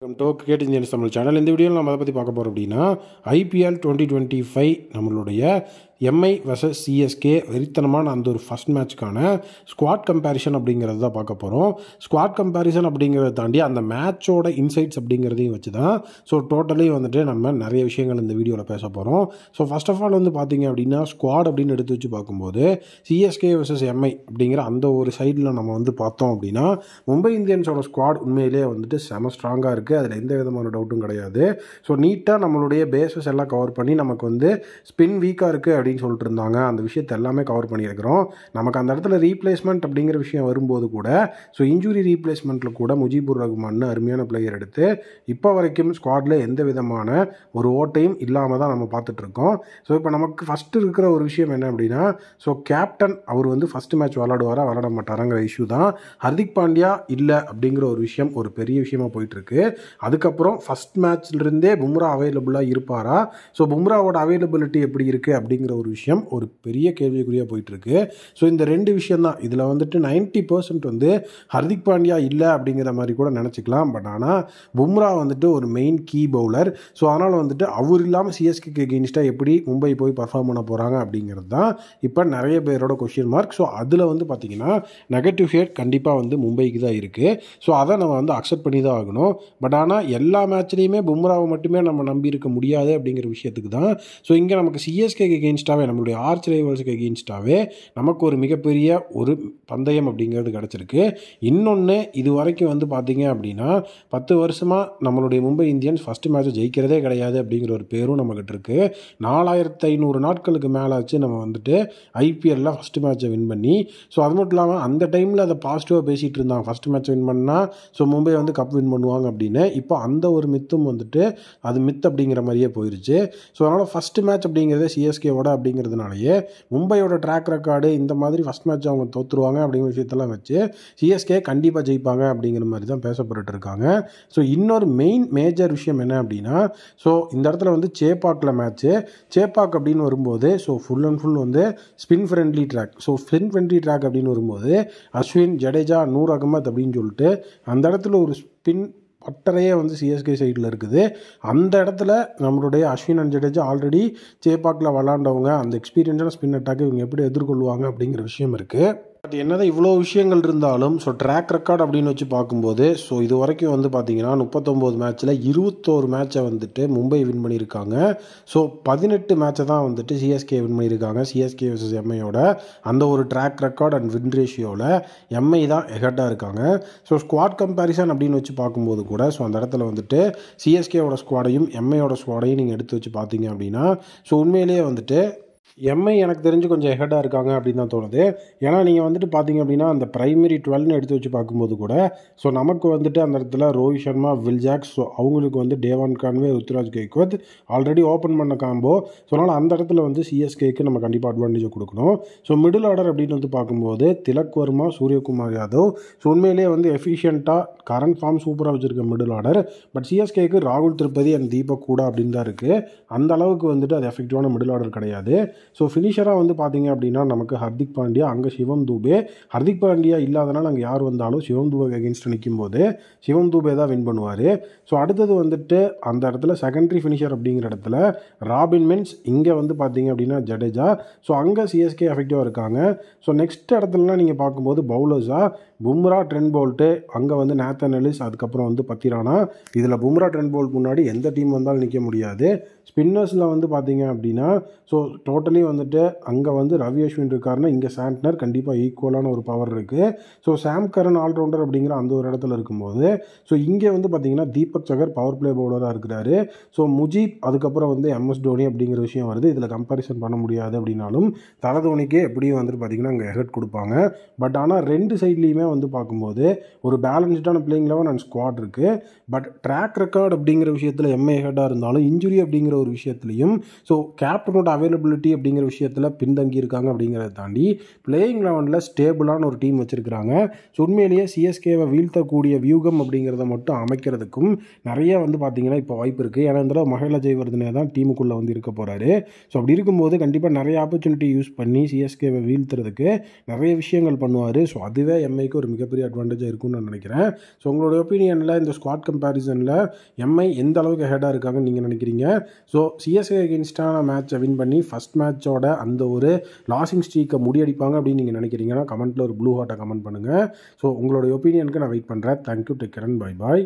Cricket Indians Tamil channel. இந்த வீடியோவில் நம்ம அதை பற்றி பார்க்க போகிறோம் அப்படின்னா IPL 2025 நம்மளுடைய எம்ஐ vs சிஎஸ்கே வெறித்தனமான அந்த ஒரு ஃபஸ்ட் மேட்ச்க்கான ஸ்குவாட் கம்பேரிசன் அப்படிங்கிறது தான் பார்க்க போகிறோம். ஸ்குவாட் கம்பேரிசன் அப்படிங்கிறத தாண்டி அந்த மேட்சோட இன்சைட்ஸ் அப்படிங்கிறதையும் வச்சு தான் டோட்டலி நம்ம நிறைய விஷயங்கள் இந்த வீடியோவில் பேச போகிறோம். ஃபர்ஸ்ட் ஆஃப் ஆல் பார்த்தீங்க அப்படின்னா ஸ்குவாட் அப்படின்னு எடுத்து வச்சு பார்க்கும்போது சிஎஸ்கே vs எம்ஐ அப்படிங்கிற அந்த ஒரு சைடில் நம்ம பார்த்தோம் அப்படின்னா மும்பை இந்தியன்ஸோட ஸ்குவாட் உண்மையிலே செம ஸ்ட்ராங்காக இருக்குது. அதில் எந்த விதமான டவுட்டும் கிடையாது. நீட்டாக நம்மளுடைய பேஸஸ் எல்லாம் கவர் பண்ணி நமக்கு ஸ்பின் வீக்காக இருக்குது அப்படின்னு சொல்லிட்டு இருந்தாங்க. அந்த விஷயத்தை எல்லாமே கவர் பண்ணியிருக்கிறோம். நமக்கு அந்த இடத்துல ரீப்ளேஸ்மெண்ட் அப்படிங்கிற விஷயம் வரும்போது கூட இன்ஜுரி ரீப்ளேஸ்மெண்ட்டில் கூட முஜிபுர் ரஹ்மான் அருமையான பிளேயர் எடுத்து இப்போ வரைக்கும் ஸ்குவாடில் எந்த விதமான ஒரு ஓட்டையும் இல்லாமல் தான் நம்ம பார்த்துட்ருக்கோம். இப்போ நமக்கு ஃபஸ்ட்டு இருக்கிற ஒரு விஷயம் என்ன அப்படின்னா கேப்டன் அவர் ஃபஸ்ட்டு மேட்ச் விளாட மாட்டாராங்கிற இஷ்யூ தான். ஹர்திக் பாண்டியா இல்லை அப்படிங்கிற ஒரு விஷயம் ஒரு பெரிய விஷயமா போயிட்டுருக்கு. அதுக்கப்புறம் ஃபஸ்ட் மேட்ச்லேருந்தே பும்ரா அவைலபிளாக இருப்பாரா, பும்ராவோட அவைலபிலிட்டி எப்படி இருக்குது அப்படிங்கிற ஒரு விஷயம் ஒரு பெரிய கேள்விக்குறியாக போயிட்டுருக்கு. இந்த ரெண்டு விஷயம் தான் இதில் 90% ஹர்திக் பாண்டியா இல்லை அப்படிங்கிற மாதிரி கூட நினச்சிக்கலாம். பட் ஆனால் பும்ரா ஒரு மெயின் கீ பவுலர். அதனால் அவர் இல்லாமல் சிஎஸ்கேக்கு எகெயின்ஸ்டாக எப்படி மும்பை போய் பர்ஃபார்ம் பண்ண போகிறாங்க அப்படிங்கிறது தான் இப்போ நிறைய பேரோட கொஸ்டின் மார்க். அதில் பார்த்தீங்கன்னா நெகட்டிவ் ஷேட் கண்டிப்பாக மும்பைக்கு தான் இருக்குது. அதை நம்ம அக்செப்ட் பண்ணி தான் ஆகணும். பட் ஆனால் எல்லா மேட்ச்லேயுமே பும்ராவை மட்டுமே நம்ம நம்பி இருக்க முடியாது அப்படிங்கிற விஷயத்துக்கு தான் இங்கே நமக்கு சிஎஸ்கேக்கு எகெயின்ஸ்டாகவே நம்மளுடைய ஆர்ச் ரைவல்ஸுக்கு எகெயின்ஸ்டாகவே நமக்கு ஒரு மிகப்பெரிய ஒரு பந்தயம் அப்படிங்கிறது கிடச்சிருக்கு. இன்னொன்று இது வரைக்கும் பார்த்தீங்க அப்படின்னா 10 வருஷமாக நம்மளுடைய மும்பை இந்தியன்ஸ் ஃபஸ்ட்டு மேட்ச்சை ஜெயிக்கிறதே கிடையாது அப்படிங்கிற ஒரு பேரும் நம்மக்கிட்ட இருக்குது. 4500 நாட்களுக்கு மேலே ஆச்சு நம்ம ஐபிஎல்லில் ஃபஸ்ட்டு மேட்ச்சை வின் பண்ணி. அது மட்டும் இல்லாமல் அந்த டைமில் அதை பாசிட்டிவாக பேசிகிட்டு இருந்தாங்க. ஃபஸ்ட்டு மேட்ச் வின் பண்ணால் மும்பை கப் வின் பண்ணுவாங்க அப்படின்னு. இப்போ அந்த ஒரு மித்தும் அது மித் அப்படிங்கிற மாதிரியே போயிடுச்சு. அதனால் ஃபஸ்ட்டு மேட்ச் அப்படிங்கிறதே சிஎஸ்கேவோட அப்படிங்கிறதுனாலேயே மும்பையோட ட்ராக் ரெக்கார்டு இந்த மாதிரி ஃபஸ்ட் மேட்ச் அவங்க தோற்றுருவாங்க அப்படிங்கிற விஷயத்தெல்லாம் வச்சு சிஎஸ்கே கண்டிப்பாக ஜெயிப்பாங்க அப்படிங்கிற மாதிரி தான் பேசப்பட்டு இருக்காங்க. இன்னொரு மேஜர் விஷயம் என்ன அப்படின்னா இந்த இடத்துல சேப்பாக்கில் மேட்ச்சு. சேப்பாக் அப்படின்னு வரும்போது full and full spin friendly track. Spin friendly track அப்படின்னு வரும்போது அஸ்வின், ஜடேஜா, நூர் அகமத் அப்படின்னு சொல்லிட்டு அந்த இடத்துல ஒரு ஸ்பின் பட்டறையே சிஎஸ்கே சைடில் இருக்குது. அந்த இடத்துல நம்மளுடைய அஸ்வின் அண்ட் ஜடேஜா ஆல்ரெடி சேப்பாக்கில் விளாண்டவங்க. அந்த எக்ஸ்பீரியன்ஸான ஸ்பின் அட்டாக்கு இவங்க எப்படி எதிர்கொள்வாங்க அப்படிங்கிற விஷயம் இருக்குது. பட் என்னதான் இவ்வளோ விஷயங்கள் இருந்தாலும் ட்ராக் ரெக்கார்ட் அப்படின்னு வச்சு பார்க்கும்போது இது வரைக்கும் பார்த்தீங்கன்னா 39 மேட்ச்சில் 21 மேட்சை மும்பை வின் பண்ணியிருக்காங்க. 18 மேட்சை தான் சிஎஸ்கே வின் பண்ணியிருக்காங்க. சிஎஸ்கே vs எம்ஐயோட அந்த ஒரு ட்ராக் ரெக்கார்ட் அண்ட் வின் ரேஷியோவில் எம்ஐ தான் ஹெட்டாக இருக்காங்க. ஸ்குவாட் கம்பேரிசன் அப்படின்னு வச்சு பார்க்கும்போது கூட அந்த இடத்துல சிஎஸ்கேவோட ஸ்குவாடையும் எம்ஐயோட ஸ்குவாடையும் நீங்கள் எடுத்து வச்சு பார்த்தீங்க அப்படின்னா உண்மையிலேயே எம்ஐ எனக்கு தெரிஞ்சு கொஞ்சம் ஹெட்டாக இருக்காங்க அப்படின்னு தான் தோணுது. ஏன்னா நீங்கள் பார்த்தீங்க அப்படின்னா அந்த பிரைமரி 12 எடுத்து வச்சு பார்க்கும்போது கூட நமக்கு அந்த இடத்துல ரோஹித் சர்மா, வில் ஜாக்ஸ், அவங்களுக்கு டேவான் Conway, Ruturaj Gaikwad already open பண்ண காம்போ. அதனால் அந்த இடத்துல சிஎஸ்கேக்கு நம்ம கண்டிப்பாக அட்வான்டேஜை கொடுக்கணும். மிடில் ஆர்டர் அப்படின்னு பார்க்கும்போது திலக் வர்மா, சூரியகுமார் யாதவ் உண்மையிலேயே எஃபிஷியண்ட்டாக கரண்ட் ஃபார்ம் சூப்பராக வச்சுருக்க மிடில் ஆர்டர். பட் சிஎஸ்கேக்கு ராகுல் திரிபதி அண்ட் தீபக் கூட அப்படின்னு தான் இருக்குது. அந்த அளவுக்கு அது எஃபெக்டிவான மிடில் ஆர்டர் கிடையாது. ஃபினிஷராக பார்த்தீங்க அப்படின்னா நமக்கு ஹர்திக் பாண்டியா, அங்கே சிவம் தூபே. ஹர்திக் பாண்டியா இல்லாதனால அங்கே யார் வந்தாலும் சிவம் தூபே அகேன்ஸ்ட் நிற்கும் போது சிவம் தூபே தான் வின் பண்ணுவார். அடுத்தது அந்த இடத்துல செகண்டரி ஃபினிஷர் அப்படிங்கிற இடத்துல ராபின் மின்ஸ், இங்கே பார்த்தீங்க அப்படின்னா ஜடேஜா. அங்கே சிஎஸ்கே எஃபெக்டிவாக இருக்காங்க. நெக்ஸ்ட் இடத்துலலாம் நீங்கள் பார்க்கும்போது பவுலர்ஸாக பும்ரா, ட்ரெண்ட் போல்ட்டு, அங்கே நேத்தன் எலிஸ், அதுக்கப்புறம் பத்திரானா. இதில் பும்ரா, ட்ரெண்ட் போல்ட் முன்னாடி எந்த டீம் வந்தாலும் நிற்க முடியாது. ஸ்பின்னர்ஸில் பார்த்தீங்க அப்படின்னா டோட்டலி அங்கே ரவி அஸ்வின் இருக்காருன்னா இங்கே சாண்ட்னர் கண்டிப்பாக ஈக்குவலான ஒரு பவர் இருக்குது. சாம் கரன் ஆல்ரவுண்டர் அப்படிங்கிற அந்த ஒரு இடத்துல இருக்கும்போது இங்கே பார்த்தீங்கன்னா தீபக் சகர் பவர் பிளே பவுலராக இருக்கிறாரு. முஜீப், அதுக்கப்புறம் எம்எஸ் தோனி அப்படிங்கிற விஷயம் வருது. இதில் கம்பேரிசன் பண்ண முடியாது அப்படின்னாலும் தலை தோனிக்கே எப்படியும் பார்த்தீங்கன்னா அங்கே ஹெட் கொடுப்பாங்க. பட் ஆனால் ரெண்டு சைட்லேயுமே பார்க்கும்போது ஒரு பேலன்ஸ்டான பிளேயிங் லெவல் அண்ட் ஸ்குவாட் இருக்குது. பட் ட்ராக் ரெக்கார்ட் அப்படிங்கிற விஷயத்தில் எம்ஐ ஹெட்டாக இருந்தாலும் இன்ஜுரி அப்படிங்கிற ஒரு விஷயத்துலையும் கேப்டனோட அவைலபிலிட்டி அப்படிங்கிற விஷயத்தில் பின்தங்கி இருக்காங்க அப்படிங்கிறத தாண்டி பிளேயிங் லெவனில் ஸ்டேபிளான ஒரு டீம் வச்சுருக்கிறாங்க. உண்மையிலேயே சிஎஸ்கேவை வீழ்த்தக்கூடிய வியூகம் அப்படிங்கிறத மட்டும் அமைக்கிறதுக்கும் நிறைய பார்த்தீங்கன்னா இப்போ வாய்ப்பு இருக்குது. ஏன்னா இந்த மஹேல ஜெயவர்தனே தான் டீமுக்குள்ளே இருக்க போகிறாரு. அப்படி இருக்கும்போது கண்டிப்பாக நிறைய ஆப்பர்ச்சுனிட்டி யூஸ் பண்ணி சிஎஸ்கேவை வீழ்த்துறதுக்கு நிறைய விஷயங்கள் பண்ணுவார். அதுவே எம்ஐக்கு ஒரு மிகப்பெரிய அட்வான்டேஜாக இருக்கும்னு நான் நினைக்கிறேன். ஸோ உங்களோட ஒப்பீனியனில் இந்த ஸ்குவாட் கம்பேரிசனில் எம்ஐ எந்த அளவுக்கு ஹெடாக இருக்காங்கன்னு நீங்கள் நினைக்கிறீங்க? ஸோ சிஎஸ்கே அகேன்ஸ்டான மேட்சை வின் பண்ணி ஃபஸ்ட் மேட்சோட அந்த ஒரு லாசிங் ஸ்ட்ரீக்கை முடியடிப்பாங்க அப்படின்னு நீங்கள் நினைக்கிறீங்கன்னா கமெண்ட்டில் ஒரு ப்ளூ ஹார்ட்டை கமெண்ட் பண்ணுங்கள். ஸோ உங்களோட ஒப்பீனியனுக்கு நான் வெயிட் பண்ணுறேன். Thank you, take care and bye bye.